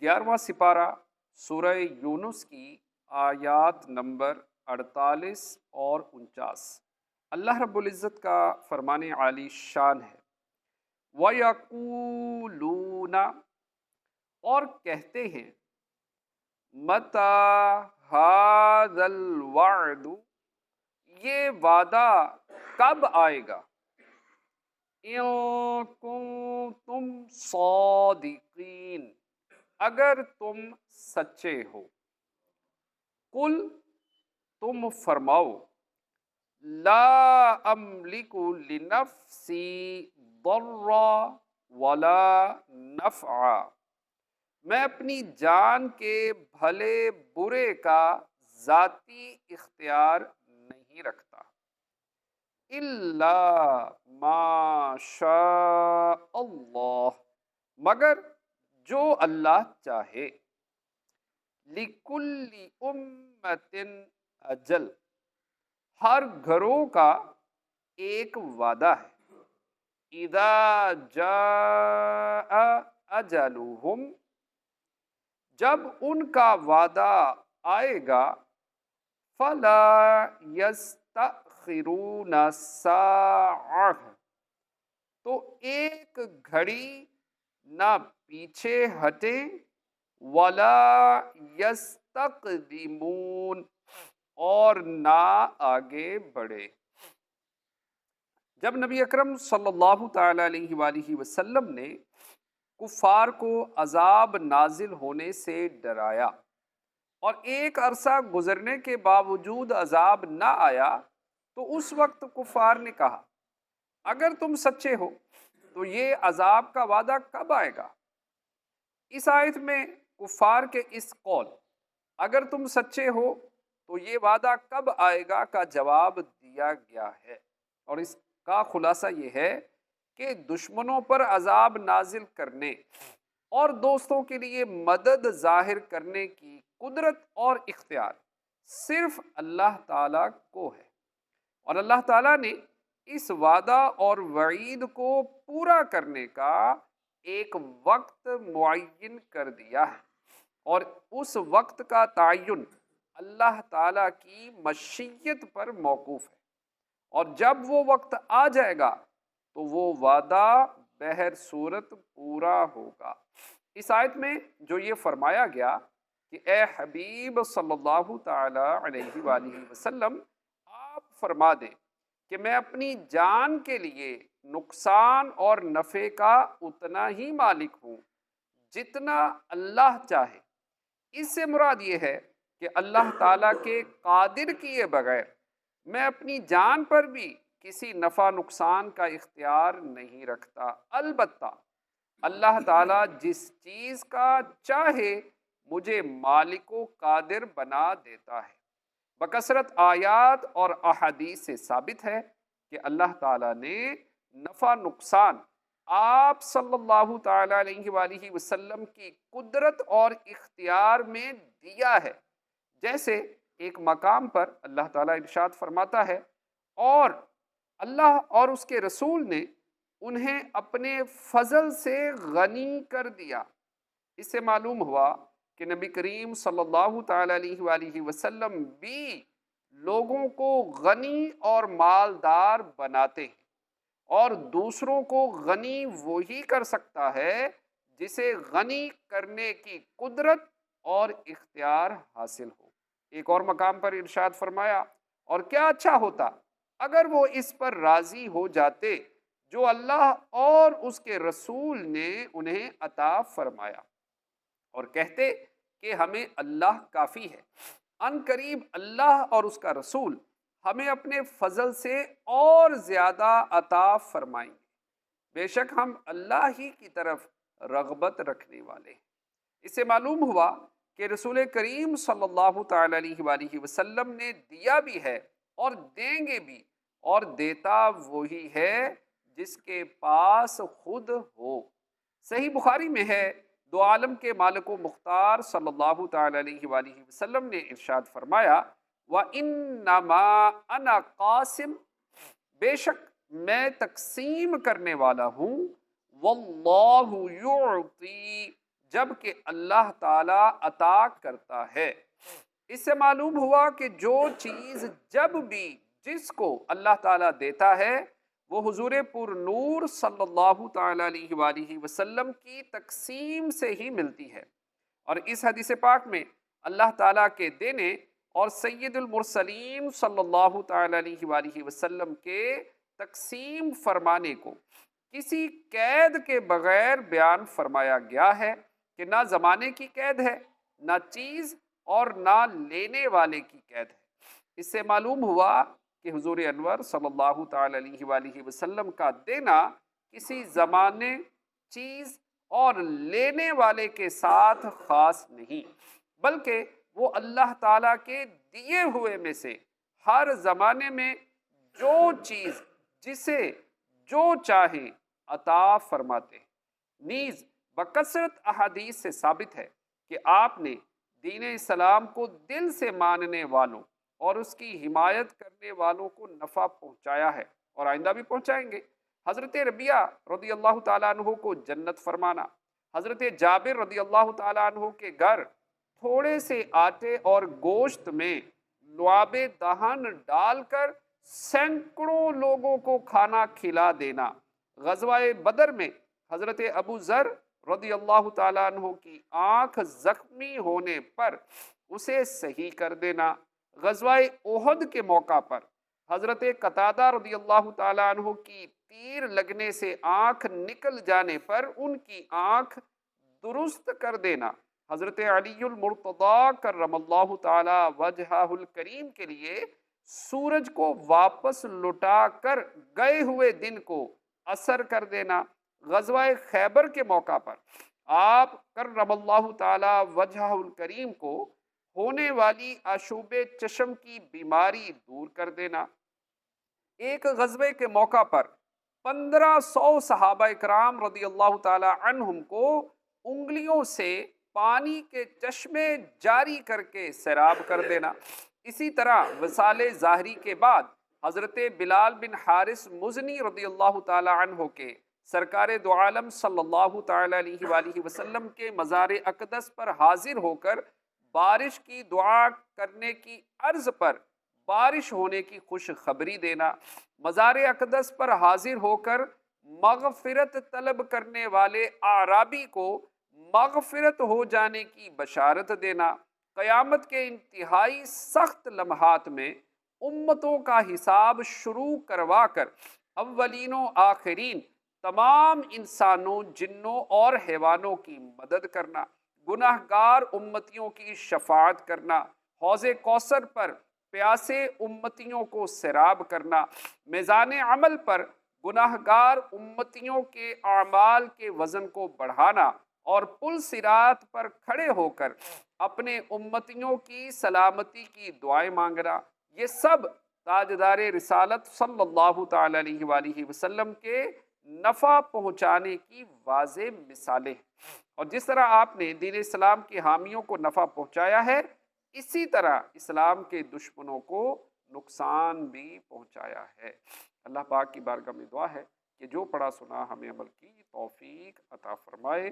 11واں سپارہ سورہ یونس کی آیات نمبر 48 اور 49۔ اللہ رب العزت کا فرمان عالی شان ہے، وَيَقُولُونَ، اور کہتے ہیں، مَتَىٰ هَٰذَا الْوَعْدُ، یہ وعدہ کب آئے گا، اِن کُنتُمْ صَادِقِينَ، اگر تم سچے ہو۔ قل، تم فرماؤ، لا املک لنفسی ضرا ولا نفعا، میں اپنی جان کے بھلے برے کا ذاتی اختیار نہیں رکھتا، الا ما شاء اللہ، مگر جو اللہ چاہے، لِكُلِّ أُمَّةٍ اجل، ہر گھروں کا ایک وعدہ ہے، اذا جاء اجلہم، جب ان کا وعدہ آئے گا، فلا یستأخرون ساعۃ، تو ایک گھڑی نہ پیچھے ہٹیں، ولا یستقدمون، اور نہ آگے بڑھے۔ جب نبی اکرم صلی اللہ تعالی علیہ وآلہ وسلم نے کفار کو عذاب نازل ہونے سے ڈرایا اور ایک عرصہ گزرنے کے باوجود عذاب نہ آیا، تو اس وقت کفار نے کہا، اگر تم سچے ہو تو یہ عذاب کا وعدہ کب آئے گا؟ اس آیت میں کفار کے اس قول، اگر تم سچے ہو تو یہ وعدہ کب آئے گا کا جواب دیا گیا ہے، اور اس کا خلاصہ یہ ہے کہ دشمنوں پر عذاب نازل کرنے اور دوستوں کے لیے مدد ظاہر کرنے کی قدرت اور اختیار صرف اللہ تعالیٰ کو ہے، اور اللہ تعالیٰ نے اس وعدہ اور وعید کو پورا کرنے کا ایک وقت معین کر دیا ہے، اور اس وقت کا تعین اللہ تعالیٰ کی مشیت پر موقوف ہے، اور جب وہ وقت آ جائے گا تو وہ وعدہ بہر صورت پورا ہوگا۔ اس آیت میں جو یہ فرمایا گیا کہ اے حبیب صلی اللہ تعالی علیہ وآلہ وسلم، آپ فرما دیں کہ میں اپنی جان کے لیے نقصان اور نفع کا اتنا ہی مالک ہوں جتنا اللہ چاہے۔ اس سے مراد یہ ہے کہ اللہ تعالیٰ کے قادر کیے بغیر میں اپنی جان پر بھی کسی نفع نقصان کا اختیار نہیں رکھتا، البتہ اللہ تعالیٰ جس چیز کا چاہے مجھے مالک و قادر بنا دیتا ہے۔ بکثرت آیات اور احادیث سے ثابت ہے کہ اللہ تعالیٰ نے نفع نقصان آپ صلی اللہ تعالیٰ علیہ وآلہ وسلم کی قدرت اور اختیار میں دیا ہے، جیسے ایک مقام پر اللہ تعالیٰ ارشاد فرماتا ہے، اور اللہ اور اس کے رسول نے انہیں اپنے فضل سے غنی کر دیا۔ اس سے معلوم ہوا کہ نبی کریم صلی اللہ تعالی علیہ وآلہ وسلم بھی لوگوں کو غنی اور مالدار بناتے ہیں، اور دوسروں کو غنی وہی کر سکتا ہے جسے غنی کرنے کی قدرت اور اختیار حاصل ہو۔ ایک اور مقام پر ارشاد فرمایا، اور کیا اچھا ہوتا اگر وہ اس پر راضی ہو جاتے جو اللہ اور اس کے رسول نے انہیں عطا فرمایا، اور کہتے کہ ہمیں اللہ کافی ہے، ان قریب اللہ اور اس کا رسول ہمیں اپنے فضل سے اور زیادہ عطا فرمائیں گے، بے شک ہم اللہ ہی کی طرف رغبت رکھنے والے ہیں۔ اس سے معلوم ہوا کہ رسول کریم صلی اللہ تعالی علیہ وآلہ وسلم نے دیا بھی ہے اور دیں گے بھی، اور دیتا وہی ہے جس کے پاس خود ہو۔ صحیح بخاری میں ہے، دو عالم کے مالک و مختار صلی اللہ تعالی علیہ وآلہ وسلم نے ارشاد فرمایا، وَإِنَّمَا أَنَا قَاسِمٌ، بے شک میں تقسیم کرنے والا ہوں، وَاللَّهُ يُعْطِي، جب کہ اللہ تعالیٰ عطا کرتا ہے۔ اس سے معلوم ہوا کہ جو چیز جب بھی جس کو اللہ تعالیٰ دیتا ہے وہ حضور پر نور صلی اللہ تعالیٰ علیہ وآلہ وسلم کی تقسیم سے ہی ملتی ہے۔ اور اس حدیث پاک میں اللہ تعالیٰ کے دینے اور سید المرسلین صلی اللہ تعالیٰ علیہ وآلہ وسلم کے تقسیم فرمانے کو کسی قید کے بغیر بیان فرمایا گیا ہے کہ نہ زمانے کی قید ہے، نہ چیز اور نہ لینے والے کی قید ہے۔ اس سے معلوم ہوا کہ حضور انور صلی اللہ تعالی علیہ وآلہ وسلم کا دینا کسی زمانے، چیز اور لینے والے کے ساتھ خاص نہیں، بلکہ وہ اللہ تعالیٰ کے دیے ہوئے میں سے ہر زمانے میں جو چیز جسے جو چاہے عطا فرماتے ہیں۔ نیز بکثرت احادیث سے ثابت ہے کہ آپ نے دین اسلام کو دل سے ماننے والوں اور اس کی حمایت کرنے والوں کو نفع پہنچایا ہے اور آئندہ بھی پہنچائیں گے۔ حضرت ربیعہ رضی اللہ تعالیٰ عنہ کو جنت فرمانا، حضرت جابر رضی اللہ تعالیٰ عنہ کے گھر تھوڑے سے آٹے اور گوشت میں لعاب دہن ڈال کر سینکڑوں لوگوں کو کھانا کھلا دینا، غزوہ بدر میں حضرت ابو ذر رضی اللہ تعالیٰ عنہ کی آنکھ زخمی ہونے پر اسے صحیح کر دینا، غزوہ احد کے موقع پر حضرت قتادہ رضی اللہ تعالیٰ عنہ کی تیر لگنے سے آنکھ نکل جانے پر ان کی آنکھ درست کر دینا، حضرت علی المرتضی کرم اللہ تعالی وجہہ الکریم کے لیے سورج کو واپس لوٹا کر گئے ہوئے دن کو اثر کر دینا، غزوہ خیبر کے موقع پر آپ کرم اللہ تعالی وجہہ الکریم کو ہونے والی آشوب چشم کی بیماری دور کر دینا۔ ایک غزوے کے موقع پر 1500 صحابہ کرام رضی اللہ تعالی عنہم کو انگلیوں سے پانی کے چشمے جاری کر کے سیراب کر دینا۔ اسی طرح وصال ظاہری کے بعد حضرت بلال بن حارث مزنی رضی اللہ تعالی عنہ کے سرکار دو عالم صلی اللہ تعالی علیہ وآلہ وسلم کے مزار اقدس پر حاضر ہو کر بارش کی دعا کرنے کی عرض پر بارش ہونے کی خوشخبری دینا، مزار اقدس پر حاضر ہو کر مغفرت طلب کرنے والے اعرابی کو مغفرت ہو جانے کی بشارت دینا، قیامت کے انتہائی سخت لمحات میں امتوں کا حساب شروع کروا کر اولین و آخرین تمام انسانوں، جنوں اور حیوانوں کی مدد کرنا، گناہ گار امتیوں کی شفاعت کرنا، حوض کوثر پر پیاسے امتیوں کو سیراب کرنا، میزان عمل پر گناہ گار امتیوں کے اعمال کے وزن کو بڑھانا اور پل صراط پر کھڑے ہو کر اپنے امتیوں کی سلامتی کی دعائیں مانگنا، یہ سب تاجدار رسالت صلی اللہ تعالی علیہ وآلہ وسلم کے نفع پہنچانے کی واضح مثالیں ہیں۔ اور جس طرح آپ نے دین اسلام کے حامیوں کو نفع پہنچایا ہے، اسی طرح اسلام کے دشمنوں کو نقصان بھی پہنچایا ہے۔ اللہ پاک کی بارگاہ میں دعا ہے کہ جو پڑھا سنا ہمیں عمل کی توفیق عطا فرمائے۔